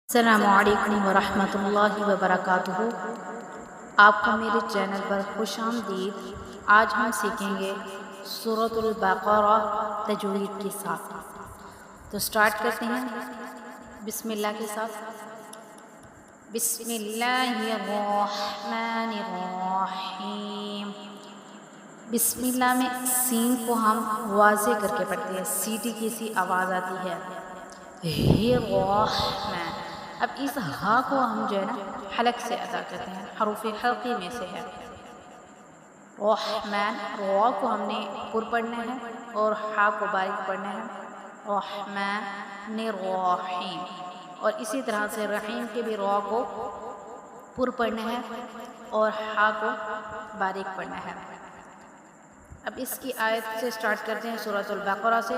السلام علیکم ورحمۃ اللہ وبرکاتہ۔ آپ کو میرے چینل پر خوش آمدید۔ آج ہم سیکھیں گے سورۃ البقرہ تجوید کے ساتھ۔ تو سٹارٹ کرتے ہیں بسم اللہ کے ساتھ۔ بسم اللہ الرحمن الرحیم۔ بسم اللہ میں سین کو ہم واضح کر کے پڑھتے ہیں، سیٹی کی سی آواز آتی ہے۔ الرحمن، اب اس ہا کو ہم جو ہے نا حلق سے ادا کرتے ہیں، حروف حلقی میں سے ہے۔ رحمن، را کو ہم نے پر پڑھنا ہے اور ہا کو باریک پڑھنا ہے۔ رحمن الرحیم، اور اسی طرح سے رحیم کے بھی را کو پر پڑھنا ہے اور ہا کو باریک پڑھنا ہے۔ اب اس کی آیت سے سٹارٹ کرتے ہیں سورۃ البقرہ سے۔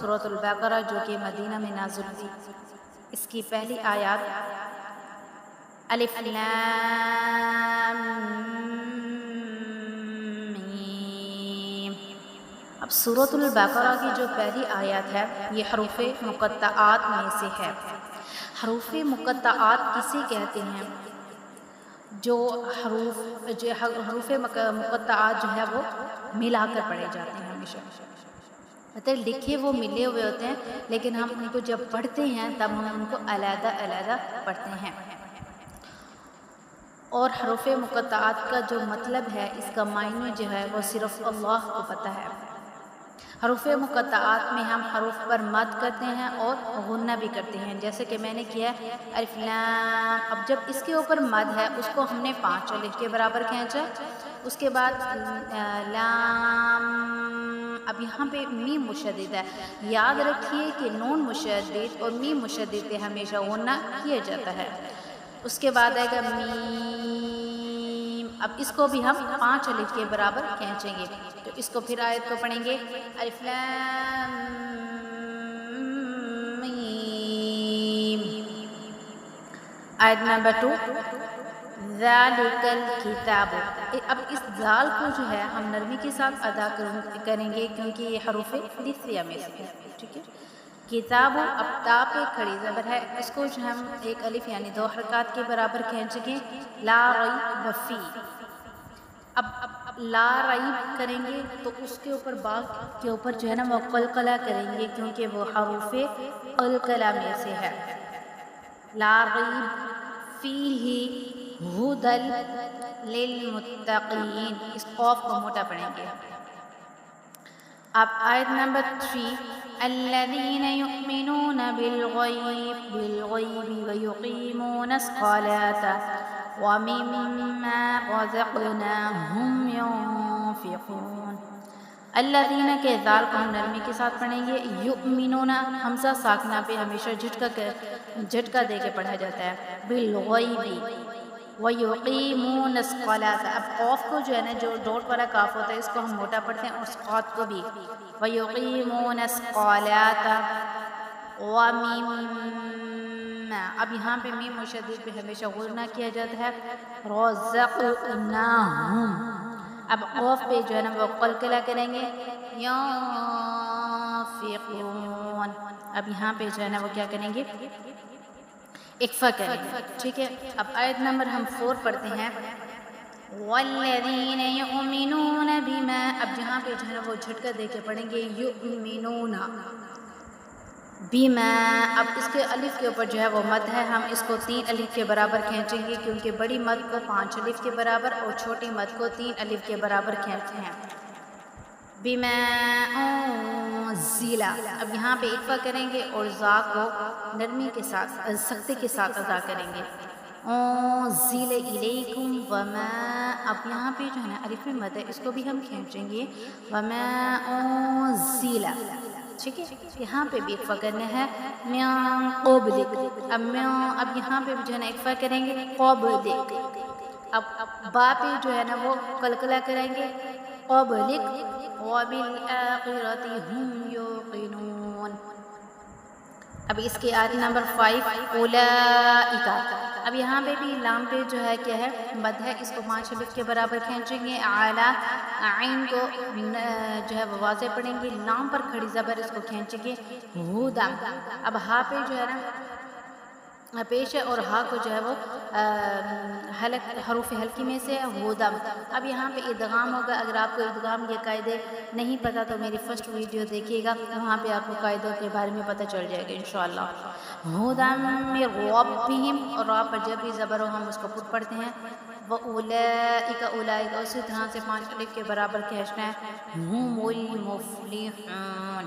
سورۃ البقرہ جو کہ مدینہ میں نازل ہوئی، اس کی پہلی آیات الف لام میم۔ اب سورۃ البقرہ کی جو پہلی آیات ہے یہ حروف مقطعات میں سے ہے۔ حروف مقطعات کسے کہتے ہیں؟ جو حروف مقطعات جو ہے وہ ملا کر پڑھے جاتے ہیں ہمیشہ، مطلب لکھے وہ ملے ہوئے ہوتے ہیں لیکن ہم ان کو جب پڑھتے ہیں تب ہم ان کو علیحدہ علیحدہ پڑھتے ہیں۔ اور حروف مقطعات کا جو مطلب ہے، اس کا معنی جو ہے وہ صرف اللہ کو پتہ ہے۔ حروف مقطعات میں ہم حروف پر مد کرتے ہیں اور غنہ بھی کرتے ہیں، جیسے کہ میں نے کیا الف لام۔ اب جب اس کے اوپر مد ہے اس کو ہم نے 5 الف کے برابر کھینچا، اس کے بعد لام۔ اب یہاں پہ میم مشدد ہے، یاد رکھیے کہ نون مشدد اور میم مشدد پہ ہمیشہ غنہ کیا جاتا ہے۔ اس کے بعد آئے گا میم، اب اس کو بھی ہم 5 الف کے برابر کھینچیں گے۔ تو اس کو پھر آیت کو پڑھیں گے الف لام میم۔ آیت نمبر 2 ذالک الکتاب۔ اب اس ذال کو جو ہے ہم نرمی کے ساتھ ادا کریں گے کیونکہ یہ حروف لثیہ میں سے ہے، ٹھیک ہے۔ کتاب، اب تا پہ کھڑی زبر ہے، اس کو جو ہم 1 الف یعنی 2 حرکات کے برابر کھینچیں گے، لا ریب فی۔ اب لا ریب کریں گے تو اس کے اوپر با کے اوپر جو ہے نا وہ قلقلہ کریں گے کیونکہ وہ حروف قلقلہ میں سے ہے۔ لا ریب فیہ ھدی للمتقین، اس قاف کو موٹا پڑھیں گے۔ اب آیت نمبر 3 الذین یؤمنون بالغیب ویقیمون الصلاۃ ومما رزقناہم ينفقون۔ الذین کے ذال کو ہم نرمی کے ساتھ پڑھیں گے۔ یؤمنون حمزہ ساکنہ پہ ہمیشہ جھٹکا دے کے پڑھا جاتا ہے۔ بالغیب ویقیمون الصلاۃ، اب قاف کو جو ہے نا جو ڈوٹ والا کاف ہوتا ہے اس کو ہم موٹا پڑھتے ہیں اور صاد کو بھی۔ ویقیمون الصلاۃ ومما، اب یہاں پہ میم مشدد پہ ہمیشہ غنہ کیا جاتا ہے۔ رزقناہم، اب قاف پہ جو ہے نا وہ قلقلہ کریں گے، ینفقون۔ اب یہاں پہ جو ہے نا وہ کیا کریں گے، اکفا کریں گے، ٹھیک ہے۔ اب آیت نمبر ہم 4 پڑھتے ہیں والذین یؤمنون بما، اب جہاں پہ جو ہے نا وہ جھٹکا دے کے پڑھیں گے یؤمنون بما۔ اب اس کے الف کے اوپر جو ہے وہ مد ہے، ہم اس کو 3 الف کے برابر کھینچیں گے کیونکہ بڑی مد کو 5 الف کے برابر اور چھوٹی مد کو 3 الف کے برابر کھینچتے ہیں۔ بما انزل، اب یہاں پہ اکفا کریں گے اور زا کو نرمی کے ساتھ سختی کے ساتھ ادا کریں گے۔ انزل الیکم وما، اب یہاں پہ جو ہے نا الف میں مد ہے اس کو بھی ہم کھینچیں گے، وما انزل، ٹھیک ہے۔ یہاں پہ بھی اکفا کرنا ہے، من قبلک، اب یہاں پہ جو ہے نا اکفا کریں گے قبلک، اب با پہ جو ہے نا وہ قلقلہ کریں گے، قبلک وبالآخرۃ ھم یوقنون۔ اب اس کی آیت نمبر 5 اولئک، اب یہاں پہ بھی لام پہ جو ہے کیا ہے مد ہے، اس کو 5 الف کے برابر کھینچیں گے۔ اعلیٰ عین کو جو ہے وہ واضح پڑھیں گے، لام پر کھڑی زبر اس کو کھینچیں گے، ھدی۔ اب ہا پہ جو ہے نا پیش ہے، اور ہا کو جو ہے وہ حروف حلقی میں سے ہودم۔ اب یہاں پہ ادغام ہوگا، اگر آپ کو ادغام کے قاعدے نہیں پتہ تو میری فرسٹ ویڈیو دیکھیے گا، وہاں پہ آپ کو قاعدوں کے بارے میں پتہ چل جائے گا انشاءاللہ۔ ہودم من ربہم، اور را پر جب بھی زبر ہو ہم اس کو پٹ پڑھتے ہیں۔ وَأُولَئِکَ، اسی طرح سے 5 الف کے برابر کھینچنا ہے۔ ہم المفلحون،